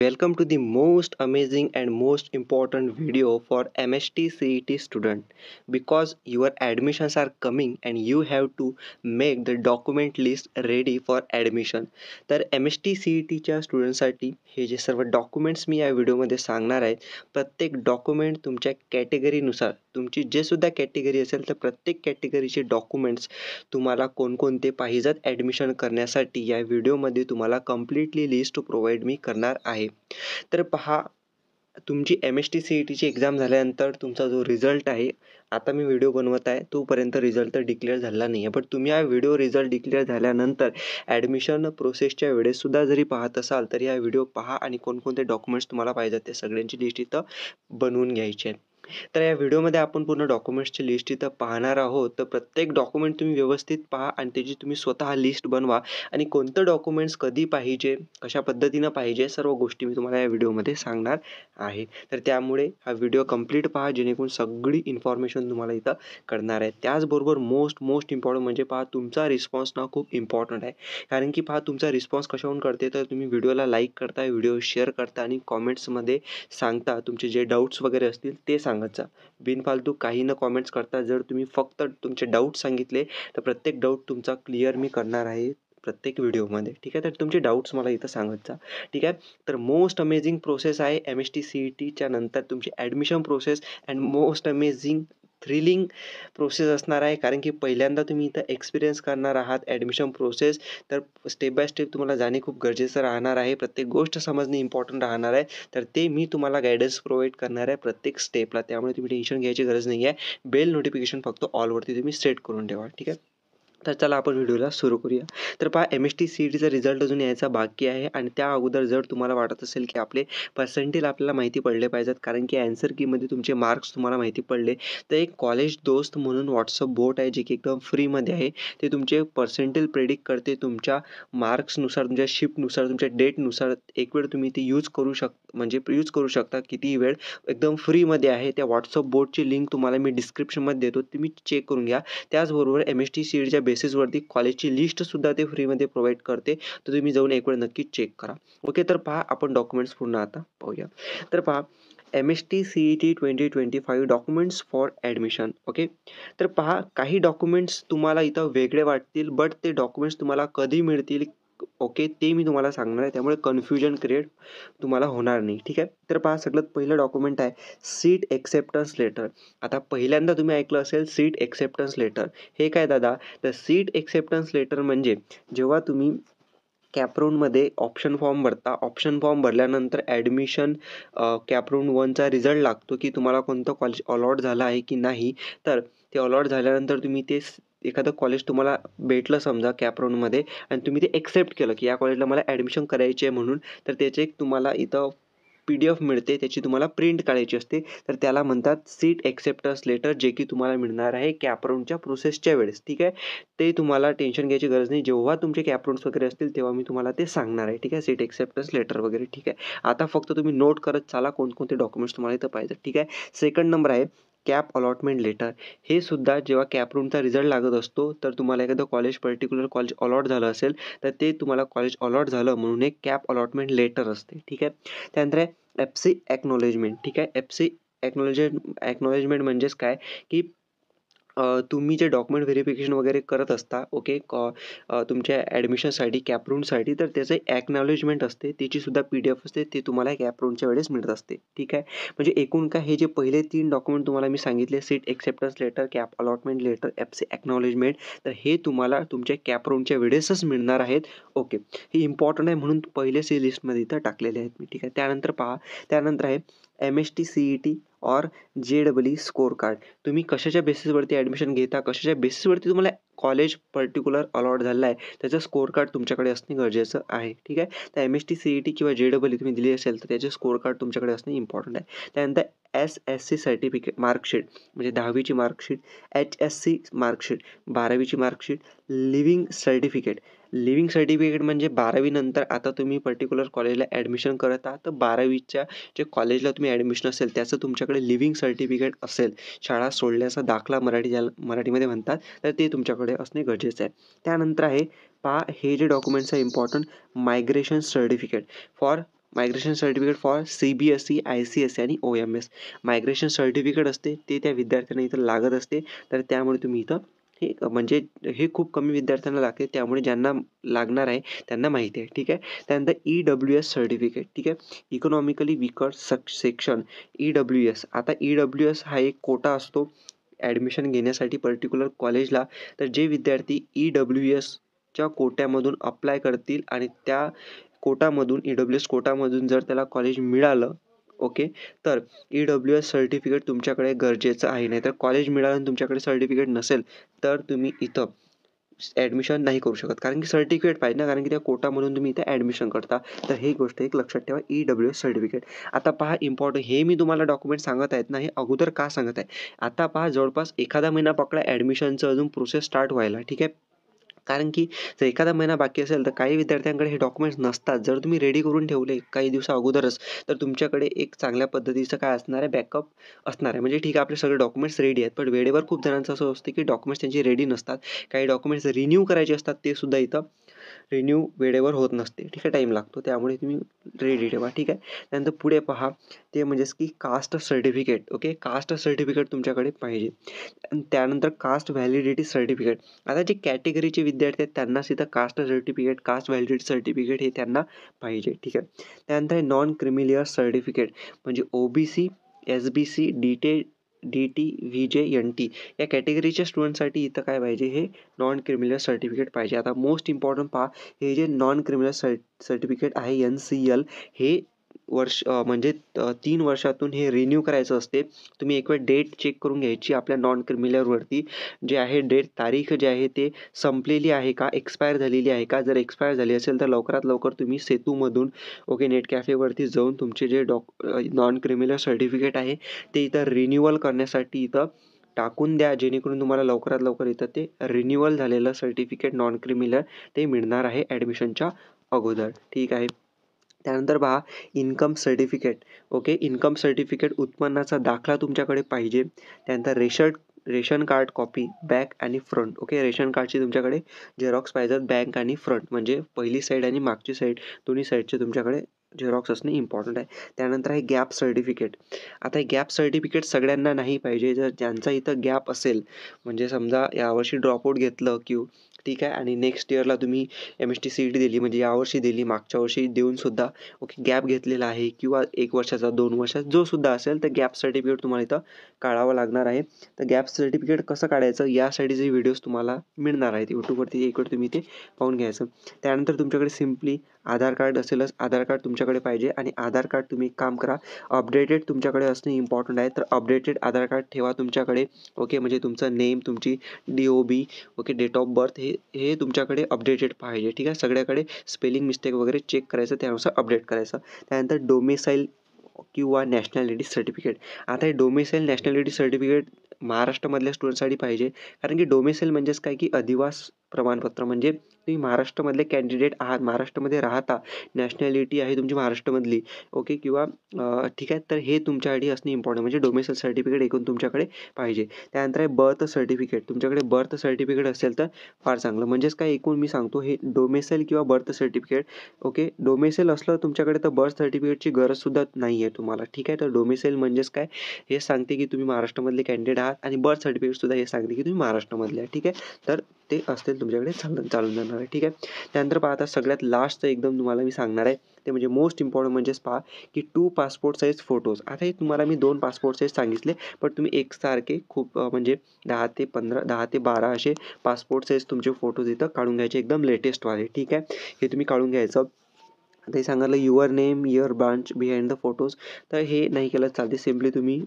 Welcome to the most amazing and most important video for MST CET student because your admissions are coming and you have to make the document list ready for admission. तर MST CETच्या स्टुडंटसाठी हे जे सर्व documents मी या व्हिडिओमध्ये सांगणार आहे, प्रत्येक डॉक्युमेंट तुमच्या कॅटेगरीनुसार तुमची जे सुद्धा कॅटेगरी असेल तर प्रत्येक कॅटेगरीचे डॉक्युमेंट्स तुम्हाला कोणकोणते पाहिजेत ॲडमिशन करण्यासाठी या व्हिडिओमध्ये तुम्हाला कम्प्लिटली लिस्ट प्रोव्हाइड मी करणार आहे. तर पहा, तुमची MST CETची एक्झाम झाल्यानंतर तुमचा जो रिझल्ट आहे, आता मी व्हिडिओ बनवत आहे तोपर्यंत रिझल्ट तर डिक्लेअर झाला नाही आहे. बट तुम्ही हा व्हिडिओ रिझल्ट डिक्लेअर झाल्यानंतर ॲडमिशन प्रोसेसच्या वेळेससुद्धा जरी पाहत असाल तर हा व्हिडिओ पहा आणि कोणकोणते डॉक्युमेंट्स तुम्हाला पाहिजेत ते सगळ्यांची लिस्ट इथं बनवून घ्यायची आहे. तर या व्हिडिओमध्ये आपण पूर्ण डॉक्युमेंट्सची लिस्ट इथं पाहणार आहोत. तर प्रत्येक डॉक्युमेंट तुम्ही व्यवस्थित पहा आणि त्याची तुम्ही स्वतः लिस्ट बनवा आणि कोणतं डॉक्युमेंट्स कधी पाहिजे, कशा पद्धतीनं पाहिजे, सर्व गोष्टी मी तुम्हाला या व्हिडिओमध्ये सांगणार आहे. तर त्यामुळे हा व्हिडिओ कंप्लीट पहा जेणेकरून सगळी इन्फॉर्मेशन तुम्हाला इथं कळणार आहे. त्याचबरोबर मोस्ट इम्पॉर्टंट म्हणजे पहा, तुमचा रिस्पॉन्स ना खूप इम्पॉर्टंट आहे. कारण की पहा, तुमचा रिस्पॉन्स कशावरून कळते तर तुम्ही व्हिडिओला लाईक करता, व्हिडिओ शेअर करता आणि कॉमेंट्समध्ये सांगता तुमचे जे डाऊट्स वगैरे असतील ते सांगत जा. बिनफालतू काही न कॉमेंट्स करता जर तुम्ही फक्त तुमचे डाऊट्स सांगितले तर प्रत्येक डाऊट तुमचा क्लिअर मी करणार आहे प्रत्येक व्हिडिओमध्ये. ठीक आहे, तर तुमचे डाऊट्स मला इथं सांगत जा. ठीक आहे, तर मोस्ट अमेझिंग प्रोसेस आहे MST CETच्या नंतर तुमची admission process and most amazing thrilling process असणार आहे. कारण की पहिल्यांदा तुम्ही इथं एक्सपिरियन्स करणार आहात ॲडमिशन प्रोसेस. तर स्टेप बाय स्टेप तुम्हाला जाणे खूप गरजेचं राहणार आहे. प्रत्येक गोष्ट समजणे इम्पॉर्टंट राहणार आहे. तर ते मी तुम्हाला गाईडन्स प्रोव्हाइड करणार आहे प्रत्येक स्टेपला. त्यामुळे तुम्ही टेन्शन घ्यायची गरज नाही आहे. बेल नोटिफिकेशन फक्त ऑलवरती तुम्ही सेट करून ठेवा. ठीक आहे, तर चला आपण व्हिडिओला सुरू करूया. तर पहा, MST CETचा रिझल्ट अजून यायचा बाकी आहे आणि त्या अगोदर जर तुम्हाला वाटत असेल की आपले पर्सेंटेज आपल्याला माहिती पडले पाहिजेत, कारण की ॲन्सर कीमध्ये तुमचे मार्क्स तुम्हाला माहिती पडले, तर एक कॉलेज दोस्त म्हणून WhatsApp बोट आहे जे की एकदम फ्रीमध्ये आहे. ते तुमचे पर्सेंटेज प्रेडिक्ट करते. तुमच्या मार्क्सनुसार, तुमच्या शिफ्टनुसार, तुमच्या डेटनुसार एक वेळ तुम्ही ती यूज करू यूज करू शकता कितीही वेळ. एकदम फ्रीमध्ये आहे. त्या WhatsApp बोटची लिंक तुम्हाला मी डिस्क्रिप्शनमध्ये देतो, तुम्ही चेक करून घ्या. त्याचबरोबर MST CETच्या बेसिसवरती कॉलेजची लिस्टसुद्धा ते फ्रीमध्ये प्रोव्हाइड करते. तर तुम्ही जाऊन एक वेळ नक्की चेक करा. ओके, तर पहा आपण डॉक्युमेंट्स पूर्ण आता पाहूया. तर पहा, MST CET 2025 documents for admission. Okay, तर पहा, काही डॉक्युमेंट्स तुम्हाला इथं वेगळे वाटतील, बट ते डॉक्युमेंट्स तुम्हाला कधी मिळतील, ओके, ते मी तुम्हाला सांगणार आहे. त्यामुळे कन्फ्युजन क्रिएट तुम्हाला होणार नाही. ठीक आहे, तर पहा, सगळ्यात पहिलं डॉक्युमेंट आहे सीट एक्सेप्टन्स लेटर. आता पहिल्यांदा तुम्ही ऐकलं असेल सीट एक्सेप्टन्स लेटर. हे काय दादा? तर सीट एक्सेप्टन्स लेटर म्हणजे जेव्हा तुम्ही कॅपराऊंडमध्ये ऑप्शन फॉर्म भरता, ऑप्शन फॉर्म भरल्यानंतर ॲडमिशन कॅपराऊंड 1चा रिझल्ट लागतो की तुम्हाला कोणतं कॉलेज अलॉट झालं आहे की नाही. तर ते अलॉट झाल्यानंतर तुम्ही ते एखादं कॉलेज तुम्हाला भेटलं समजा कॅपराऊंडमध्ये आणि तुम्ही ते एक्सेप्ट केलं की या कॉलेजला मला ॲडमिशन करायची आहे म्हणून, तर त्याचे एक तुम्हाला इथं PDF मिळते, त्याची तुम्हाला प्रिंट काढायची असते. तर त्याला म्हणतात सीट एक्सेप्टन्स लेटर, जे की तुम्हाला मिळणार आहे कॅपराऊंडच्या प्रोसेसच्या वेळेस. ठीक आहे, ते तुम्हाला टेन्शन घ्यायची गरज नाही. जेव्हा तुमचे कॅपराऊंड्स वगैरे असतील तेव्हा मी तुम्हाला ते सांगणार आहे. ठीक आहे, सीट एक्सेप्टन्स लेटर वगैरे. ठीक आहे, आता फक्त तुम्ही नोट करत चाला कोणकोणते डॉक्युमेंट्स तुम्हाला इथं पाहिजे. ठीक आहे, सेकंड नंबर आहे कॅप अलॉटमेंट लेटर. हे सुद्धा जेव्हा कॅपराऊंडचा रिझल्ट लागत असतो तर तुम्हाला एखादं पर्टिक्युलर कॉलेज अलॉट झालं असेल तर ते तुम्हाला कॉलेज अलॉट झालं म्हणून एक कॅप अलॉटमेंट लेटर असते. ठीक आहे, त्यानंतर आहे FC एक्नॉलेजमेंट. ठीक आहे, FC एक्नॉलेजमेंट म्हणजेच काय की तुम्ही जे डॉक्युमेंट व्हेरिफिकेशन वगैरे करत असता, ओके, तुमच्या ॲडमिशनसाठी कॅपराऊंडसाठी, तर त्याचं एक्नॉलेजमेंट असते, त्याचीसुद्धा PDF असते, ते तुम्हाला कॅपराऊंडच्या वेळेस मिळत असते. ठीक आहे, म्हणजे एकूण काय, हे जे पहिले 3 डॉक्युमेंट तुम्हाला मी सांगितले, seat acceptance letter, CAP allotment letter, FC acknowledgement, तर हे तुम्हाला तुमच्या कॅपराऊंडच्या वेळेसच मिळणार आहेत. ओके, हे इम्पॉर्टंट आहे म्हणून पहिलेच हे लिस्टमध्ये इथं टाकलेले आहेत मी. ठीक आहे, त्यानंतर पहा, त्यानंतर आहे MST CET और JEE स्कोर कार्ड. तुम्ही कशाच्या बेसिसवरती ॲडमिशन घेता, कशाच्या बेसिसवरती तुम्हाला कॉलेज पर्टिक्युलर अलॉट झालं आहे, त्याचं स्कोर कार्ड तुमच्याकडे असणे गरजेचं आहे. ठीक आहे, तर MST CET किंवा JEE तुम्ही दिली असेल तर त्याचे स्कोर कार्ड तुमच्याकडे असणे इम्पॉर्टंट आहे. त्यानंतर SSC सर्टिफिकेट मार्कशीट म्हणजे 10वीची मार्कशीट, HSC मार्कशीट 12वीची मार्कशीट, लिव्हिंग सर्टिफिकेट म्हणजे 12वी नंतर आता तुम्ही पर्टिक्युलर कॉलेजला ॲडमिशन करत आहात, तर 12वीच्या जे कॉलेजला तुम्ही ॲडमिशन असेल त्याचं तुमच्याकडे लिव्हिंग सर्टिफिकेट असेल, शाळा सोडल्याचा दाखला ज्याला मराठीमध्ये म्हणतात, तर ते तुमच्याकडे असणे गरजेचं आहे. त्यानंतर आहे पहा, हे जे डॉक्युमेंट्स आहे important, migration certificate for migration certificate for CBSE, ICSE आणि OMS. मायग्रेशन सर्टिफिकेट असते ते त्या विद्यार्थ्यांना इथं लागत असते, तर त्यामुळे तुम्ही इथं हे म्हणजे हे खूप कमी विद्यार्थ्यांना लागते, त्यामुळे ज्यांना लागणार आहे त्यांना माहिती आहे. ठीक आहे. त्यानंतर EWS सर्टिफिकेट. ठीक आहे. Economically weaker section EWS. आता EWS हा एक कोटा असतो ॲडमिशन घेण्यासाठी पर्टिक्युलर कॉलेजला. तर जे विद्यार्थी EWSच्या कोट्यामधून अप्लाय करतील आणि त्या कोटामधून EWS कोटामधून जर त्याला कॉलेज मिळालं, ओके, तर EWS सर्टिफिकेट तुमच्याकडे गरजेचं आहे. नाहीतर कॉलेज मिळालं आणि तुमच्याकडे सर्टिफिकेट नसेल तर तुम्ही इथं ॲडमिशन नाही करू शकत, कारण की सर्टिफिकेट पाहिजे ना, कारण की त्या कोटामधून तुम्ही इथे ॲडमिशन करता. तर ही गोष्ट एक लक्षात ठेवा, EWS सर्टिफिकेट. आता पहा इम्पॉर्टंट, हे मी तुम्हाला डॉक्युमेंट सांगत आहेत ना, हे अगोदर का सांगत आहे, आता पहा जवळपास एखादा महिना पकडा ॲडमिशनचं अजून प्रोसेस स्टार्ट व्हायला. ठीक आहे. कारण की जर एखादा महिना बाकी असेल तर काही विद्यार्थ्यांकडे हे डॉक्युमेंट्स नसतात. जर तुम्ही रेडी करून ठेवले काही दिवसा अगोदरच, तर तुमच्याकडे एक चांगल्या पद्धतीचं काय असणार आहे, बॅकअप असणार आहे. म्हणजे ठीक आहे, आपले सगळे डॉक्युमेंट्स रेडी आहेत, पण वेळेवर खूप जणांचं असं असतं की डॉक्युमेंट्स त्यांची रेडी नसतात. काही डॉक्युमेंट्स रिन्यू करायचे असतात, ते सुद्धा इथं रिन्यू वेळेवर होत नसते. ठीक आहे, टाईम लागतो, त्यामुळे तुम्ही रेडी ठेवा. ठीक आहे. त्यानंतर पुढे पहा, ते म्हणजेच की caste certificate. Okay, caste certificate तुमच्याकडे पाहिजे. आणि त्यानंतर कास्ट व्हॅलिडिटी सर्टिफिकेट. आता जे कॅटेगरीचे विद्यार्थी आहेत त्यांनाच इथं caste certificate, caste validity certificate हे त्यांना पाहिजे. ठीक आहे. त्यानंतर नॉन क्रिमिलियर सर्टिफिकेट, म्हणजे OBC, SBC, DT, VJ, NT या कॅटेगरीच्या स्टुडंटसाठी इथं काय पाहिजे, हे नॉन क्रिमिनल सर्टिफिकेट पाहिजे. आता मोस्ट इम्पॉर्टंट पहा, हे जे नॉन क्रिमिनल सर्टिफिकेट आहे NCL, हे म्हणजे 3 वर्षातून हे रिन्यू करायचं असते. तुम्ही एक वेळ डेट चेक करून घ्यायची आपल्या नॉन क्रिमिनलवरती, जे आहे डेट, तारीख जे आहे ते संपलेली आहे का, एक्सपायर झालेली आहे का. जर एक्सपायर झाली असेल तर लवकरात लवकर तुम्ही सेतूमधून ओके नेट कॅफेवरती जाऊन तुमचे जे नॉन क्रिमिनल सर्टिफिकेट आहे ते इथं रिन्यूअल करण्यासाठी इथं टाकून द्या, जेणेकरून तुम्हाला लवकरात लवकर इथं ते रिन्यूअल झालेलं सर्टिफिकेट नॉन क्रिमिनल ते मिळणार आहे ॲडमिशनच्या अगोदर. ठीक आहे. त्यानंतर पहा income certificate. Okay, income certificate, उत्पन्नाचा दाखला तुमच्याकडे पाहिजे. त्यानंतर रेशन कार्ड कॉपी बॅक आणि फ्रंट. ओके, रेशन कार्डची तुमच्याकडे झेरॉक्स पाहिजेत, बॅक आणि फ्रंट, म्हणजे पहिली साईड आणि मागची साईड दोन्ही साईडचे तुमच्याकडे झेरॉक्स असणे इम्पॉर्टंट आहे. त्यानंतर आहे गॅप सर्टिफिकेट. आता हे गॅप सर्टिफिकेट सगळ्यांना नाही पाहिजे. जर ज्यांचा इथं गॅप असेल, म्हणजे समजा यावर्षी ड्रॉपआउट घेतलं की ठीक आहे, आणि नेक्स्ट इयरला तुम्ही MST CET दिली, म्हणजे यावर्षी दिली, मागच्या वर्षी देऊन सुद्धा ओके गॅप घेतलेला आहे, किंवा 1 वर्षाचा 2 वर्षाचा जो सुद्धा असेल, तर गॅप सर्टिफिकेट तुम्हाला इथं काढावं लागणार आहे. तर गॅप सर्टिफिकेट कसं काढायचं यासाठीचे व्हिडिओज तुम्हाला मिळणार आहेत यूट्यूबवरती, एक वेळ तुम्ही ते पाहून घ्यायचं. त्यानंतर तुमच्याकडे सिम्पली आधार कार्ड असेलच, आधार कार्ड तुमच्याकडे पाहिजे. आणि आधार कार्ड तुम्ही एक काम करा, अपडेटेड तुमच्याकडे असणे इम्पॉर्टंट आहे. तर अपडेटेड आधार कार्ड ठेवा तुमच्याकडे. ओके, म्हणजे तुमचं नेम, तुमची DOB, okay, date of birth हे तुमच्याकडे अपडेटेड पाहिजे. ठीक आहे. सगळ्याकडे स्पेलिंग मिस्टेक वगैरे चेक करायचं, त्यानुसार अपडेट करायचं. त्यानंतर डोमिसाईल किंवा नॅशनॅलिटी सर्टिफिकेट. आता हे डोमिसाईल नॅशनॅलिटी सर्टिफिकेट महाराष्ट्रामधल्या स्टुडंटसाठी पाहिजे, कारण की डोमिसाईल म्हणजेच काय की अधिवास प्रमाणपत्र, म्हणजे तुम्ही महाराष्ट्रामधले कॅन्डिडेट आहात, महाराष्ट्रामध्ये राहता, नॅशनॅलिटी आहे तुमची महाराष्ट्रामधली, ओके, किंवा ठीक आहे, तर हे तुमच्यासाठी असणे इम्पॉर्टंट, म्हणजे डोमिसाईल सर्टिफिकेट एकूण तुमच्याकडे पाहिजे. त्यानंतर आहे बर्थ सर्टिफिकेट. तुमच्याकडे बर्थ सर्टिफिकेट असेल तर फार चांगलं. म्हणजेच काय, एकूण मी सांगतो, हे डोमिसाईल किंवा बर्थ सर्टिफिकेट. ओके, डोमिसाईल असलं तुमच्याकडे तर बर्थ सर्टिफिकेटची गरजसुद्धा नाही आहे तुम्हाला. ठीक आहे. तर डोमिसाईल म्हणजेच काय, हे सांगते की तुम्ही महाराष्ट्रामधले कॅन्डिडेट आहात, आणि बर्थ सर्टिफिकेटसुद्धा हे सांगते की तुम्ही महाराष्ट्रामधले आहे. ठीक आहे. तर ते असतील तुमच्याकडे चालून जाणार आहे. ठीक आहे. त्यानंतर पहा, आता सगळ्यात लास्टचं एकदम तुम्हाला मी सांगणार आहे, ते म्हणजे मोस्ट इम्पॉर्टंट, म्हणजेच पहा की 2 पासपोर्ट साईज फोटोज. आता हे तुम्हाला मी 2 पासपोर्ट साईज सांगितले, पण तुम्ही एकसारखे खूप म्हणजे 10 ते 15, 10 ते 12 असे पासपोर्ट साईज तुमचे फोटोज इथं काढून घ्यायचे, एकदम लेटेस्टवाले. ठीक आहे. हे तुम्ही काढून घ्यायचं. ते सांगितलं your name, your branch behind the photos. तर हे नाही केलं चालते, सिम्पली तुम्ही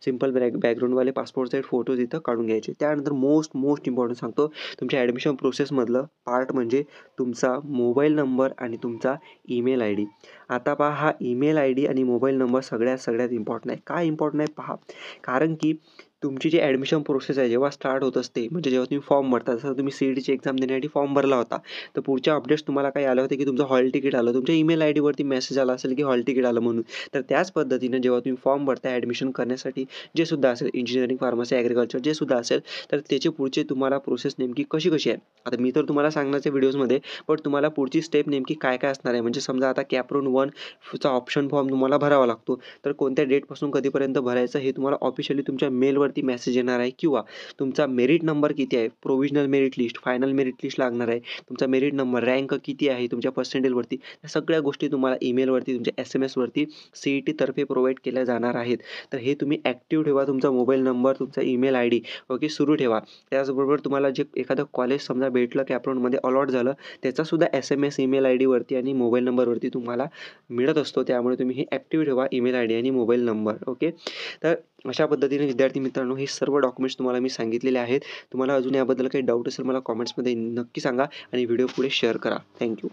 सिम्पल बॅकग्राऊंडवाले पासपोर्ट साईज फोटोज इथं काढून घ्यायचे. त्यानंतर मोस्ट इम्पॉर्टंट सांगतो, तुमच्या ॲडमिशन प्रोसेसमधलं पार्ट म्हणजे तुमचा मोबाईल नंबर आणि तुमचा ईमेल ID. आता पहा, हा ईमेल ID आणि मोबाईल नंबर सगळ्यात इम्पॉर्टंट आहे. काय इम्पॉर्टंट आहे पहा, कारण की तुमची जी ॲडमिशन प्रोसेस आहे जेव्हा स्टार्ट होत असते, म्हणजे जेव्हा तुम्ही फॉर्म भरता, जसं तुम्ही CETची एक्झाम देण्यासाठी फॉर्म भरला होता, तर पुढच्या अपडेट्स तुम्हाला काही आले होते, की तुमचं हॉल तिकीट आलं. तुमच्या ईमेल आयडीवरती मेसेज आला असेल, की हॉल तिकीट आलं म्हणून. तर त्याच पद्धतीने जेव्हा तुम्ही फॉर्म भरता ॲडमिशन करण्यासाठी, जे सुद्धा असेल इंजिनिअरिंग, फार्मसी, ॲग्रीकल्चर जे सुद्धा असेल, तर त्याची पुढची तुम्हाला प्रोसेस नेमकी कशी आहे. आता मी तर तुम्हाला सांगणार आहे व्हिडिओजमध्ये, पण तुम्हाला पुढची स्टेप नेमकी काय असणार आहे. म्हणजे समजा आता कॅपराउंड 1 चा ऑप्शन फॉर्म तुम्हाला भरावा लागतो. तर कोणत्या डेटपासून कधीपर्यंत भरायचं हे तुम्हाला ऑफिशियली तुमच्या मेलवरती मेसेज येणार आहे किंवा तुमचा मेरिट नंबर किती आहे, provisional merit list, final merit list लागणार आहे. तुमचा मेरिट नंबर, रँक किती आहे तुमच्या पर्सेंटेजवरती, या सगळ्या गोष्टी तुम्हाला ईमेलवरती, तुमच्या SMS वरती CET तर्फे प्रोव्हाईड केल्या जाणार आहेत. तर हे तुम्ही ॲक्टिव्ह ठेवा. तुमचा मोबाईल नंबर, तुमचा ईमेल आयडी ओके सुरू ठेवा. त्याचबरोबर तुम्हाला जे एखादं कॉलेज समजा भेटलं कॅपराउंडमध्ये अलॉट झालं, त्याचासुद्धा SMS ईमेल आयडीवरती आणि मोबाईल नंबरवरती तुम्हाला मिळत असतो. त्यामुळे तुम्ही हे ॲक्टिव्ह ठेवा ईमेल आयडी आणि मोबाईल नंबर ओके. तर अशा पद्धतीने विद्यार्थी मित्रांनो हे सर्व डॉक्युमेंट्स तुम्हाला मी सांगितलेले आहेत. तुम्हाला अजून याबद्दल काही डाऊट असेल मला कमेंट्समध्ये नक्की सांगा आणि व्हिडिओ पुढे शेअर करा. Thank you.